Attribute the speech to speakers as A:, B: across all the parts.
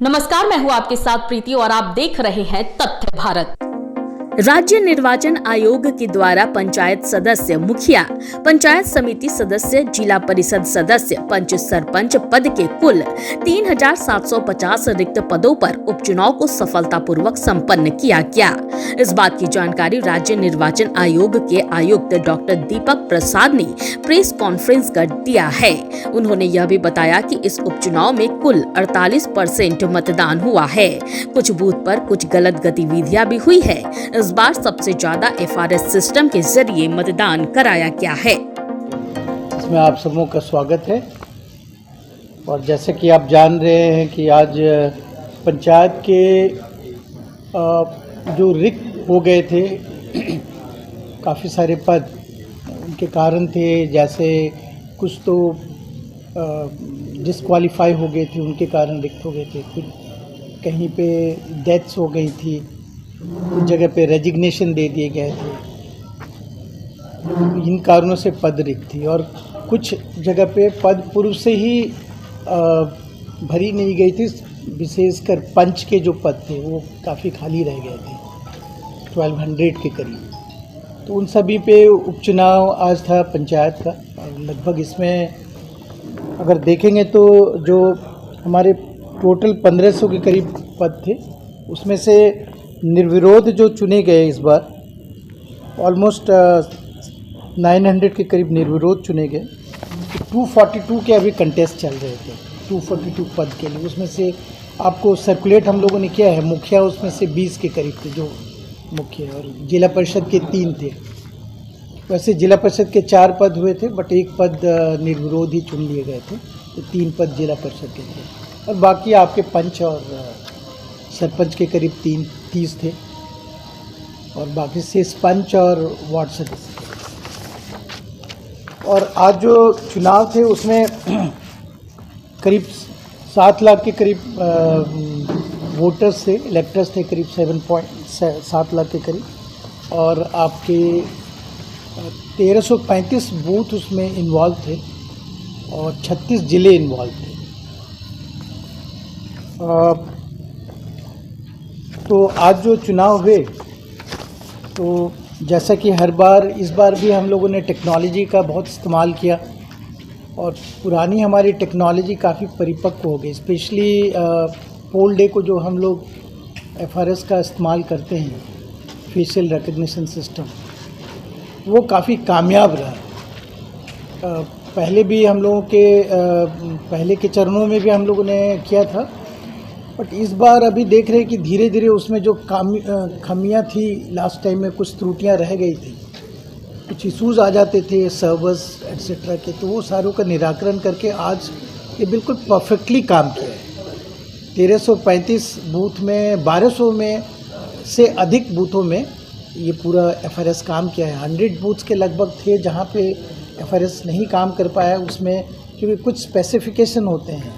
A: नमस्कार, मैं हूं आपके साथ प्रीति और आप देख रहे हैं तथ्य भारत।
B: राज्य निर्वाचन आयोग के द्वारा पंचायत सदस्य, मुखिया, पंचायत समिति सदस्य, जिला परिषद सदस्य, पंच सरपंच पद के कुल 3,750 रिक्त पदों पर उपचुनाव को सफलतापूर्वक संपन्न किया गया। इस बात की जानकारी राज्य निर्वाचन आयोग के आयुक्त डॉक्टर दीपक प्रसाद ने प्रेस कॉन्फ्रेंस कर दिया है। उन्होंने यह भी बताया कि इस उपचुनाव में कुल 48% मतदान हुआ है। कुछ बूथ पर कुछ गलत गतिविधियां भी हुई है। इस बार सबसे ज्यादा FRS सिस्टम के जरिए मतदान कराया गया है।
C: इसमें आप सबों का स्वागत है। और जैसे कि आप जान रहे हैं कि आज पंचायत के जो रिक्त हो गए थे काफ़ी सारे पद, उनके कारण थे। जैसे कुछ तो डिस्क्वालीफाई हो गए थे, उनके कारण रिक्त हो गए थे। कुछ कहीं पे डेथ्स हो गई थी, कुछ जगह पे रेजिग्नेशन दे दिए गए थे। इन कारणों से पद रिक्त थी। और कुछ जगह पे पद पूर्व से ही भरी नहीं गई थी। विशेषकर पंच के जो पद थे वो काफ़ी खाली रह गए थे, 1200 के करीब। तो उन सभी पे उपचुनाव आज था पंचायत का। और लगभग इसमें अगर देखेंगे तो जो हमारे टोटल 1500 के करीब पद थे, उसमें से निर्विरोध जो चुने गए इस बार ऑलमोस्ट 900 के करीब निर्विरोध चुने गए। तो 242 के अभी कंटेस्ट चल रहे थे, 242 पद के लिए। उसमें से आपको सर्कुलेट हम लोगों ने किया है। मुखिया उसमें से 20 के करीब थे जो मुख्य, और जिला परिषद के 3 थे। वैसे जिला परिषद के 4 पद हुए थे, बट 1 पद निर्विरोध ही चुन लिए गए थे। तो 3 पद जिला परिषद के थे, और बाकी आपके पंच और सरपंच के करीब 30 थे, और बाकी से पंच और वार्ड सदस्य। और आज जो चुनाव थे उसमें करीब 7 लाख के करीब वोटर्स थे, इलेक्टर्स थे, करीब 7 लाख के करीब। और आपके 1335 बूथ उसमें इन्वॉल्व थे, और 36 जिले इन्वॉल्व थे। तो आज जो चुनाव हुए, तो जैसा कि हर बार, इस बार भी हम लोगों ने टेक्नोलॉजी का बहुत इस्तेमाल किया। और पुरानी हमारी टेक्नोलॉजी काफ़ी परिपक्व हो गई। स्पेशली पोल डे को जो हम लोग FRS का इस्तेमाल करते हैं, फेशियल रिकग्निशन सिस्टम, वो काफ़ी कामयाब रहा। पहले भी हम लोगों के पहले के चरणों में भी हम लोगों ने किया था, बट इस बार अभी देख रहे हैं कि धीरे धीरे उसमें जो खामियां थी, लास्ट टाइम में कुछ त्रुटियां रह गई थी, कुछ इश्यूज़ आ जाते थे सर्वर्स एट्सेट्रा के। तो वो सारों का निराकरण करके आज ये बिल्कुल परफेक्टली काम किया है। 1335 बूथ में 1200 में से अधिक बूथों में ये पूरा FRS काम किया है। 100 बूथ्स के लगभग थे जहाँ पे FRS नहीं काम कर पाया उसमें, क्योंकि कुछ स्पेसिफिकेशन होते हैं,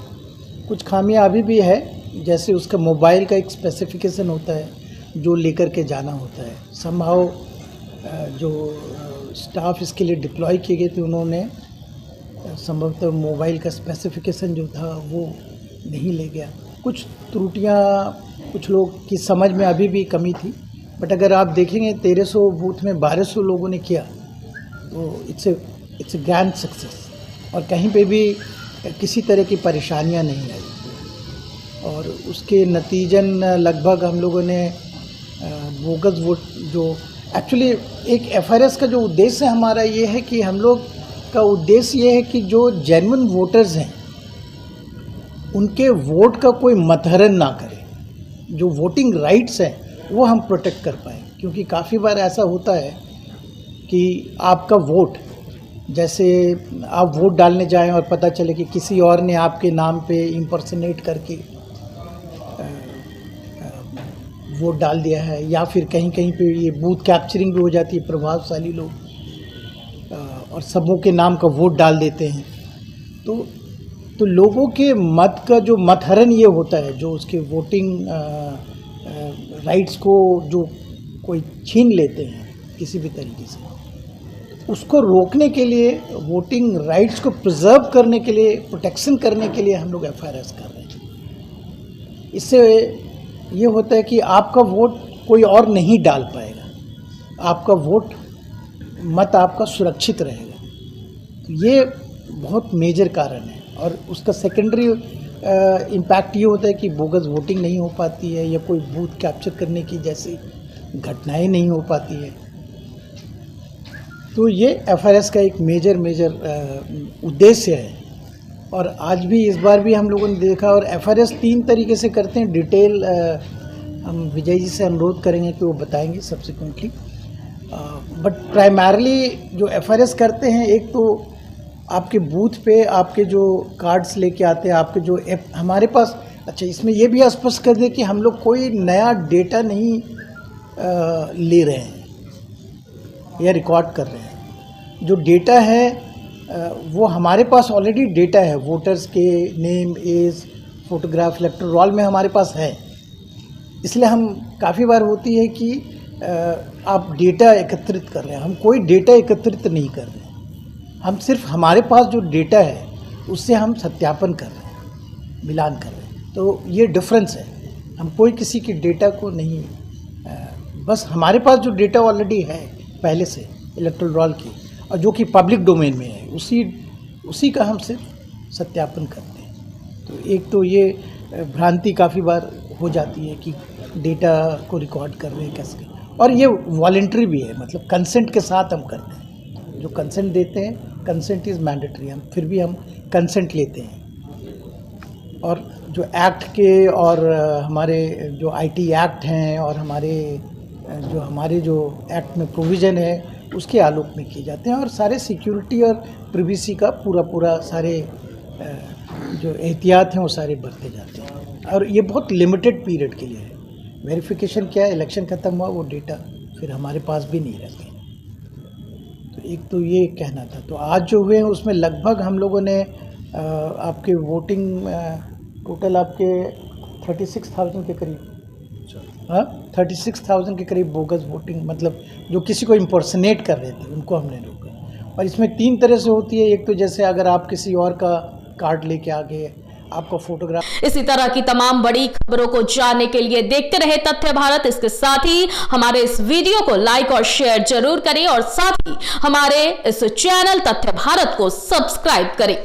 C: कुछ खामियां अभी भी है। जैसे उसका मोबाइल का एक स्पेसिफिकेशन होता है जो लेकर के जाना होता है। समहाउ जो स्टाफ इसके लिए डिप्लॉय किए गए थे, उन्होंने संभवतः मोबाइल का स्पेसिफिकेशन जो था वो नहीं ले गया। कुछ त्रुटियां कुछ लोग की समझ में अभी भी कमी थी। बट अगर आप देखेंगे 1300 बूथ में 1200 लोगों ने किया, तो इट्स ए ग्रैंड सक्सेस। और कहीं पे भी किसी तरह की परेशानियां नहीं आई। और उसके नतीजन लगभग हम लोगों ने बोगस वोट, जो एक्चुअली एक FRS का जो उद्देश्य हमारा ये है कि हम लोग का उद्देश्य ये है कि जो जेन्युइन वोटर्स हैं उनके वोट का कोई मतहरण ना करे। जो वोटिंग राइट्स हैं वो हम प्रोटेक्ट कर पाएँ। क्योंकि काफ़ी बार ऐसा होता है कि आपका वोट, जैसे आप वोट डालने जाएं और पता चले कि किसी और ने आपके नाम पे इम्पर्सनेट करके वोट डाल दिया है, या फिर कहीं कहीं पे ये बूथ कैप्चरिंग भी हो जाती है। प्रभावशाली लोग और सबों के नाम का वोट डाल देते हैं। तो लोगों के मत का जो मतहरण ये होता है, जो उसके वोटिंग राइट्स को जो कोई छीन लेते हैं किसी भी तरीके से, उसको रोकने के लिए, वोटिंग राइट्स को प्रिजर्व करने के लिए, प्रोटेक्शन करने के लिए हम लोग FRS कर रहे हैं। इससे ये होता है कि आपका वोट कोई और नहीं डाल पाएगा, आपका वोट मत आपका सुरक्षित रहेगा। तो ये बहुत मेजर कारण है। और उसका सेकेंडरी इम्पैक्ट ये होता है कि बोगस वोटिंग नहीं हो पाती है या कोई बूथ कैप्चर करने की जैसी घटनाएं नहीं हो पाती है। तो ये FRS का एक मेजर उद्देश्य है। और आज भी इस बार भी हम लोगों ने देखा, और FRS 3 तरीके से करते हैं। डिटेल हम विजय जी से अनुरोध करेंगे कि वो बताएंगे सब्सिक्वेंटली। बट प्राइमरली जो FRS करते हैं, एक तो आपके बूथ पे आपके जो कार्ड्स लेके आते हैं, आपके जो हमारे पास, अच्छा इसमें ये भी स्पष्ट कर दें कि हम लोग कोई नया डेटा नहीं ले रहे हैं या रिकॉर्ड कर रहे हैं। जो डेटा है वो हमारे पास ऑलरेडी डेटा है, वोटर्स के name, age, photograph, electoral roll में हमारे पास है। इसलिए हम काफ़ी बार होती है कि आप डेटा एकत्रित कर रहे हैं, हम कोई डेटा एकत्रित नहीं कर रहे हैं। हम सिर्फ हमारे पास जो डेटा है उससे हम सत्यापन कर रहे हैं, मिलान कर रहे हैं। तो ये डिफरेंस है, हम कोई किसी के डेटा को नहीं, बस हमारे पास जो डेटा ऑलरेडी है पहले से इलेक्टोरल रोल की, और जो कि पब्लिक डोमेन में है, उसी का हम सिर्फ सत्यापन करते हैं। तो एक तो ये भ्रांति काफ़ी बार हो जाती है कि डेटा को रिकॉर्ड कर रहे हैं कैसे, और ये वॉलंटरी भी है, मतलब कंसेंट के साथ हम करते हैं। जो कंसेंट देते हैं, कंसेंट इज़ मैंडेटरी, हम फिर भी हम कंसेंट लेते हैं। और जो एक्ट के और हमारे जो IT एक्ट हैं और हमारे जो एक्ट में प्रोविज़न है उसके आलोक में किए जाते हैं। और सारे सिक्योरिटी और प्रिवेसी का पूरा सारे जो एहतियात हैं वो सारे बरते जाते हैं। और ये बहुत लिमिटेड पीरियड के लिए है। वेरिफिकेशन क्या है, इलेक्शन ख़त्म हुआ, वो डेटा फिर हमारे पास भी नहीं रहते। तो एक तो ये कहना था। तो आज जो हुए हैं उसमें लगभग हम लोगों ने आपके वोटिंग टोटल आपके 36,000 के करीब, हाँ 36,000 के करीब बोगस वोटिंग, मतलब जो किसी को इम्पर्सनेट कर रहे थे उनको हमने रोका। और इसमें 3 तरह से होती है। एक तो जैसे अगर आप किसी और का कार्ड लेके आ गए, आपका फोटोग्राफ।
A: इसी तरह की तमाम बड़ी खबरों को जानने के लिए देखते रहे तथ्य भारत। इसके साथ ही हमारे इस वीडियो को लाइक और शेयर जरूर करें और साथ ही हमारे इस चैनल तथ्य भारत को सब्सक्राइब करें।